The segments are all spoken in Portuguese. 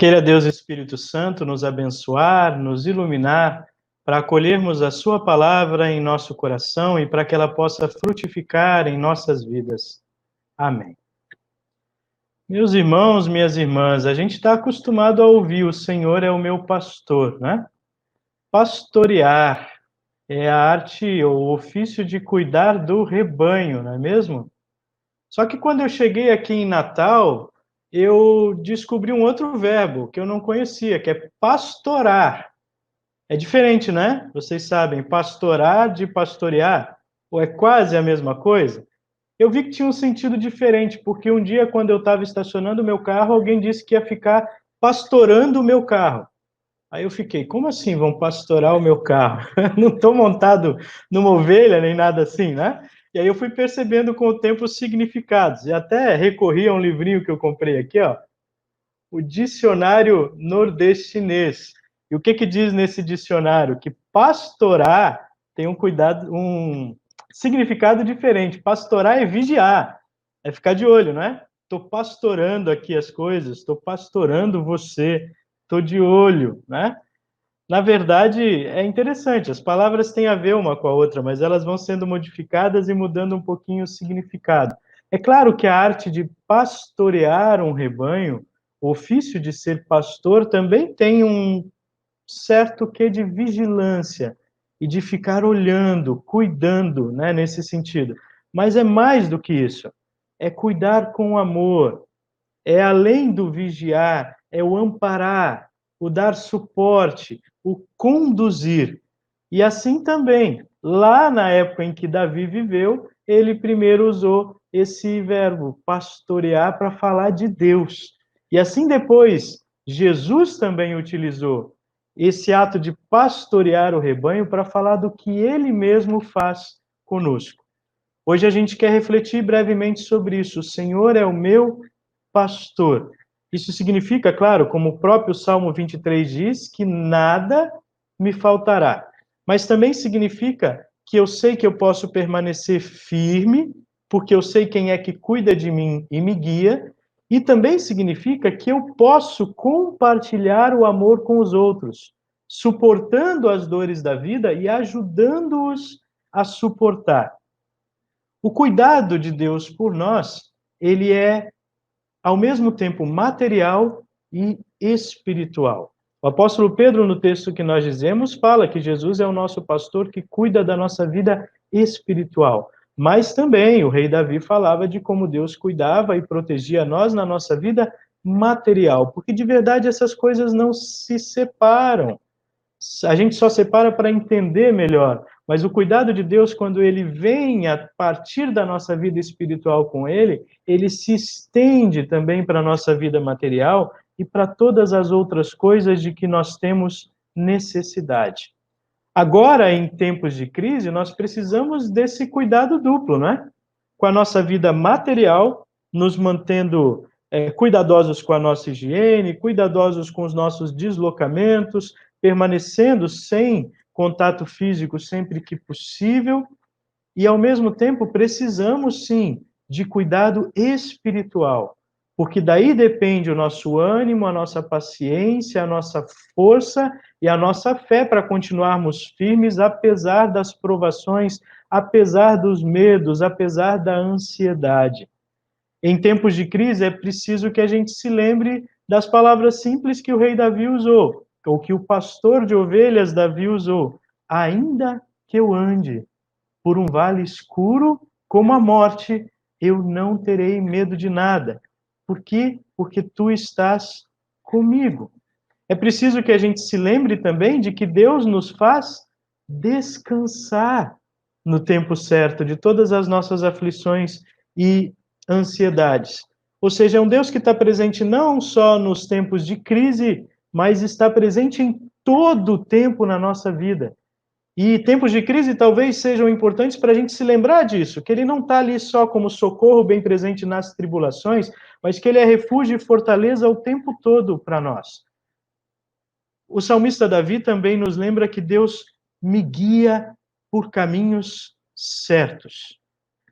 Queira Deus Espírito Santo nos abençoar, nos iluminar, para acolhermos a sua palavra em nosso coração e para que ela possa frutificar em nossas vidas. Amém. Meus irmãos, minhas irmãs, a gente está acostumado a ouvir o Senhor é o meu pastor, né? Pastorear é a arte ou o ofício de cuidar do rebanho, não é mesmo? Só que quando eu cheguei aqui em Natal, eu descobri um outro verbo que eu não conhecia, que é pastorar. É diferente, né? Vocês sabem, pastorar de pastorear, ou é quase a mesma coisa? Eu vi que tinha um sentido diferente, porque um dia, quando eu estava estacionando o meu carro, alguém disse que ia ficar pastorando o meu carro. Aí eu fiquei, como assim vão pastorar o meu carro? Não estou montado numa ovelha nem nada assim, né? E aí eu fui percebendo com o tempo os significados. E até recorri a um livrinho que eu comprei aqui, ó, o Dicionário Nordestinês. E o que que diz nesse dicionário? Que pastorar tem um significado diferente. Pastorar é vigiar, é ficar de olho, né? Estou pastorando aqui as coisas, estou pastorando você, estou de olho, né? Na verdade, é interessante, as palavras têm a ver uma com a outra, mas elas vão sendo modificadas e mudando um pouquinho o significado. É claro que a arte de pastorear um rebanho, o ofício de ser pastor, também tem um certo quê de vigilância e de ficar olhando, cuidando, né, nesse sentido. Mas é mais do que isso. É cuidar com amor, é além do vigiar, é o amparar, o dar suporte, o conduzir. E assim também, lá na época em que Davi viveu, ele primeiro usou esse verbo, pastorear, para falar de Deus. E assim depois, Jesus também utilizou esse ato de pastorear o rebanho para falar do que ele mesmo faz conosco. Hoje a gente quer refletir brevemente sobre isso. O Senhor é o meu pastor. Isso significa, claro, como o próprio Salmo 23 diz, que nada me faltará. Mas também significa que eu sei que eu posso permanecer firme, porque eu sei quem é que cuida de mim e me guia. E também significa que eu posso compartilhar o amor com os outros, suportando as dores da vida e ajudando-os a suportar. O cuidado de Deus por nós, ele é ao mesmo tempo material e espiritual. O apóstolo Pedro, no texto que nós dizemos, fala que Jesus é o nosso pastor que cuida da nossa vida espiritual. Mas também o rei Davi falava de como Deus cuidava e protegia nós na nossa vida material, porque de verdade essas coisas não se separam. A gente só separa para entender melhor, mas o cuidado de Deus, quando ele vem a partir da nossa vida espiritual com ele, ele se estende também para a nossa vida material e para todas as outras coisas de que nós temos necessidade. Agora, em tempos de crise, nós precisamos desse cuidado duplo, né? Com a nossa vida material, nos mantendo cuidadosos com a nossa higiene, cuidadosos com os nossos deslocamentos, permanecendo sem contato físico sempre que possível, e ao mesmo tempo precisamos sim de cuidado espiritual, porque daí depende o nosso ânimo, a nossa paciência, a nossa força e a nossa fé para continuarmos firmes apesar das provações, apesar dos medos, apesar da ansiedade. Em tempos de crise, é preciso que a gente se lembre das palavras simples que o rei Davi usou, ou que o pastor de ovelhas Davi usou. Ainda que eu ande por um vale escuro como a morte, eu não terei medo de nada. Por quê? Porque tu estás comigo. É preciso que a gente se lembre também de que Deus nos faz descansar no tempo certo de todas as nossas aflições e ansiedades. Ou seja, é um Deus que está presente não só nos tempos de crise, mas está presente em todo o tempo na nossa vida. E tempos de crise talvez sejam importantes para a gente se lembrar disso, que ele não está ali só como socorro bem presente nas tribulações, mas que ele é refúgio e fortaleza o tempo todo para nós. O salmista Davi também nos lembra que Deus me guia por caminhos certos.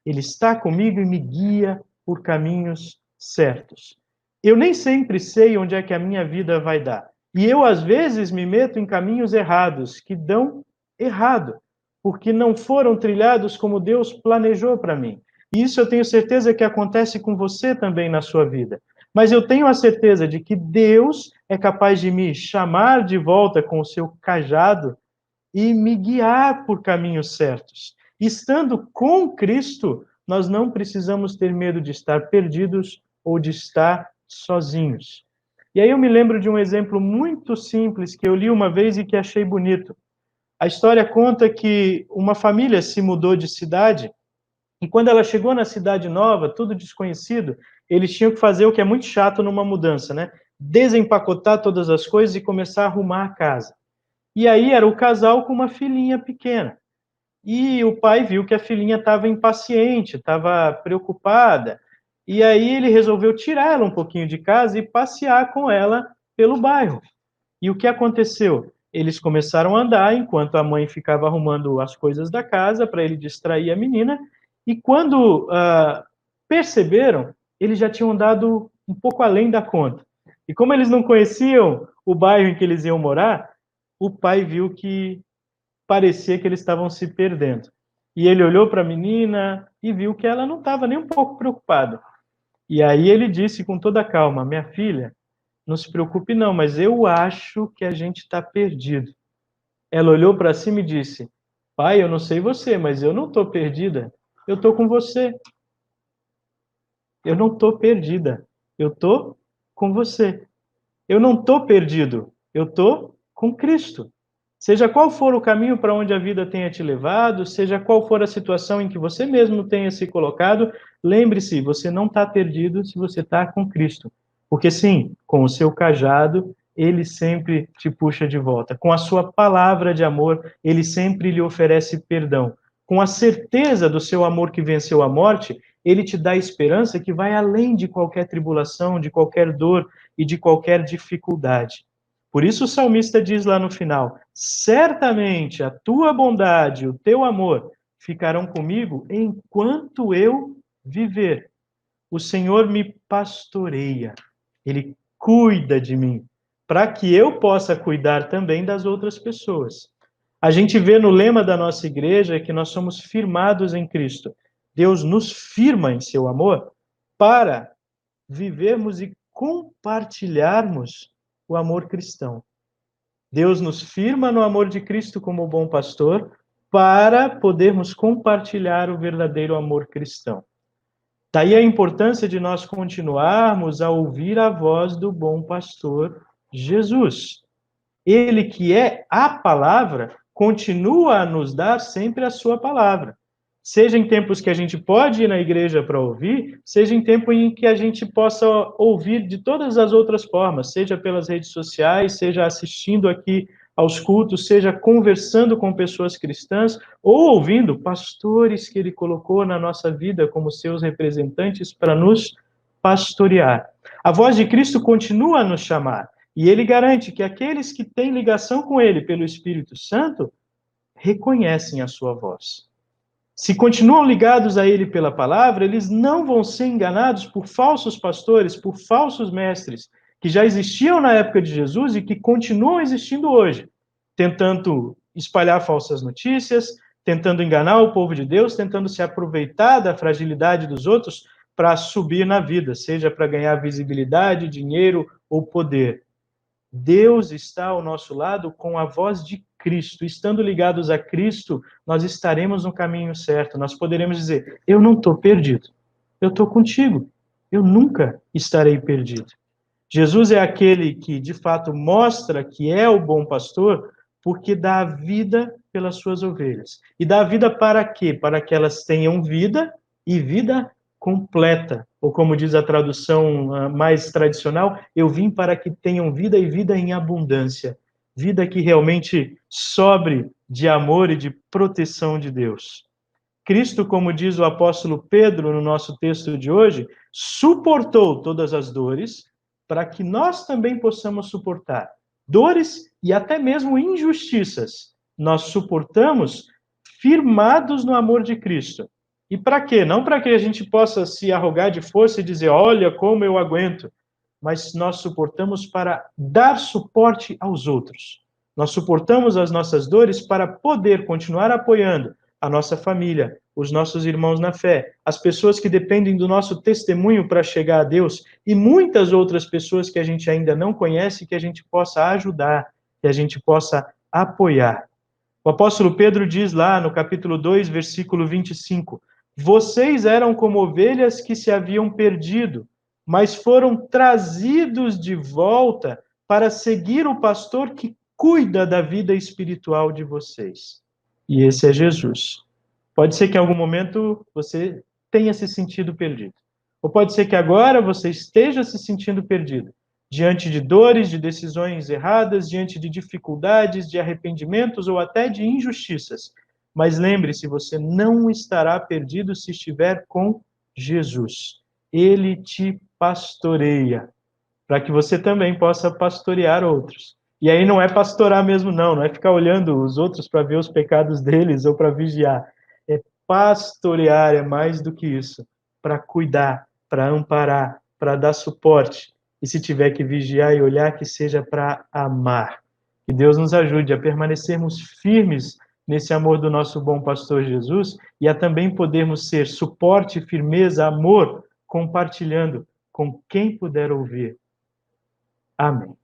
Ele está comigo e me guia por caminhos certos. Eu nem sempre sei onde é que a minha vida vai dar. E eu, às vezes, me meto em caminhos errados, que dão errado, porque não foram trilhados como Deus planejou para mim. E isso eu tenho certeza que acontece com você também na sua vida. Mas eu tenho a certeza de que Deus é capaz de me chamar de volta com o seu cajado e me guiar por caminhos certos. Estando com Cristo, nós não precisamos ter medo de estar perdidos ou de estar sozinhos. E aí eu me lembro de um exemplo muito simples que eu li uma vez e que achei bonito. A história conta que uma família se mudou de cidade e quando ela chegou na cidade nova, tudo desconhecido, eles tinham que fazer o que é muito chato numa mudança, né? Desempacotar todas as coisas e começar a arrumar a casa. E aí era o casal com uma filhinha pequena. E o pai viu que a filhinha estava impaciente, estava preocupada. E aí ele resolveu tirar ela um pouquinho de casa e passear com ela pelo bairro. E o que aconteceu? Eles começaram a andar enquanto a mãe ficava arrumando as coisas da casa para ele distrair a menina. E quando perceberam, eles já tinham andado um pouco além da conta. E como eles não conheciam o bairro em que eles iam morar, o pai viu que parecia que eles estavam se perdendo. E ele olhou para a menina e viu que ela não estava nem um pouco preocupada. E aí ele disse com toda calma: minha filha, não se preocupe não, mas eu acho que a gente está perdido. Ela olhou para cima e disse: pai, eu não sei você, mas eu não estou perdida. Eu estou com você. Eu não estou perdida. Eu estou com você. Eu não estou perdido. Eu estou com Cristo. Seja qual for o caminho para onde a vida tenha te levado, seja qual for a situação em que você mesmo tenha se colocado, lembre-se, você não está perdido se você está com Cristo. Porque sim, com o seu cajado, ele sempre te puxa de volta. Com a sua palavra de amor, ele sempre lhe oferece perdão. Com a certeza do seu amor que venceu a morte, ele te dá esperança que vai além de qualquer tribulação, de qualquer dor e de qualquer dificuldade. Por isso o salmista diz lá no final: certamente a tua bondade e o teu amor ficarão comigo enquanto eu viver. O Senhor me pastoreia, Ele cuida de mim, para que eu possa cuidar também das outras pessoas. A gente vê no lema da nossa igreja que nós somos firmados em Cristo. Deus nos firma em seu amor para vivermos e compartilharmos o amor cristão. Deus nos firma no amor de Cristo como bom pastor para podermos compartilhar o verdadeiro amor cristão. Daí a importância de nós continuarmos a ouvir a voz do bom pastor Jesus. Ele que é a palavra, continua a nos dar sempre a sua palavra. Seja em tempos que a gente pode ir na igreja para ouvir, seja em tempo em que a gente possa ouvir de todas as outras formas, seja pelas redes sociais, seja assistindo aqui aos cultos, seja conversando com pessoas cristãs, ou ouvindo pastores que ele colocou na nossa vida como seus representantes para nos pastorear. A voz de Cristo continua a nos chamar. E ele garante que aqueles que têm ligação com ele pelo Espírito Santo reconhecem a sua voz. Se continuam ligados a ele pela palavra, eles não vão ser enganados por falsos pastores, por falsos mestres, que já existiam na época de Jesus e que continuam existindo hoje, tentando espalhar falsas notícias, tentando enganar o povo de Deus, tentando se aproveitar da fragilidade dos outros para subir na vida, seja para ganhar visibilidade, dinheiro ou poder. Deus está ao nosso lado com a voz de Cristo. Estando ligados a Cristo, nós estaremos no caminho certo. Nós poderemos dizer: eu não estou perdido. Eu estou contigo. Eu nunca estarei perdido. Jesus é aquele que, de fato, mostra que é o bom pastor, porque dá a vida pelas suas ovelhas. E dá a vida para quê? Para que elas tenham vida e vida completa. Ou como diz a tradução mais tradicional, eu vim para que tenham vida e vida em abundância. Vida que realmente sobre de amor e de proteção de Deus. Cristo, como diz o apóstolo Pedro no nosso texto de hoje, suportou todas as dores para que nós também possamos suportar dores e até mesmo injustiças. Nós suportamos firmados no amor de Cristo. E para quê? Não para que a gente possa se arrogar de força e dizer: olha como eu aguento. mas nós suportamos para dar suporte aos outros. Nós suportamos as nossas dores para poder continuar apoiando a nossa família, os nossos irmãos na fé, as pessoas que dependem do nosso testemunho para chegar a Deus e muitas outras pessoas que a gente ainda não conhece, que a gente possa ajudar, que a gente possa apoiar. O apóstolo Pedro diz lá no capítulo 2, versículo 25: vocês eram como ovelhas que se haviam perdido, mas foram trazidos de volta para seguir o pastor que cuida da vida espiritual de vocês. E esse é Jesus. Pode ser que em algum momento você tenha se sentido perdido. Ou pode ser que agora você esteja se sentindo perdido, diante de dores, de decisões erradas, diante de dificuldades, de arrependimentos ou até de injustiças. Mas lembre-se, você não estará perdido se estiver com Jesus. Ele te pastoreia, para que você também possa pastorear outros. E aí não é pastorar mesmo, não é ficar olhando os outros para ver os pecados deles ou para vigiar. É pastorear, é mais do que isso. Para cuidar, para amparar, para dar suporte. E se tiver que vigiar e olhar, que seja para amar. Que Deus nos ajude a permanecermos firmes nesse amor do nosso bom pastor Jesus e a também podermos ser suporte, firmeza, amor, compartilhando com quem puder ouvir. Amém.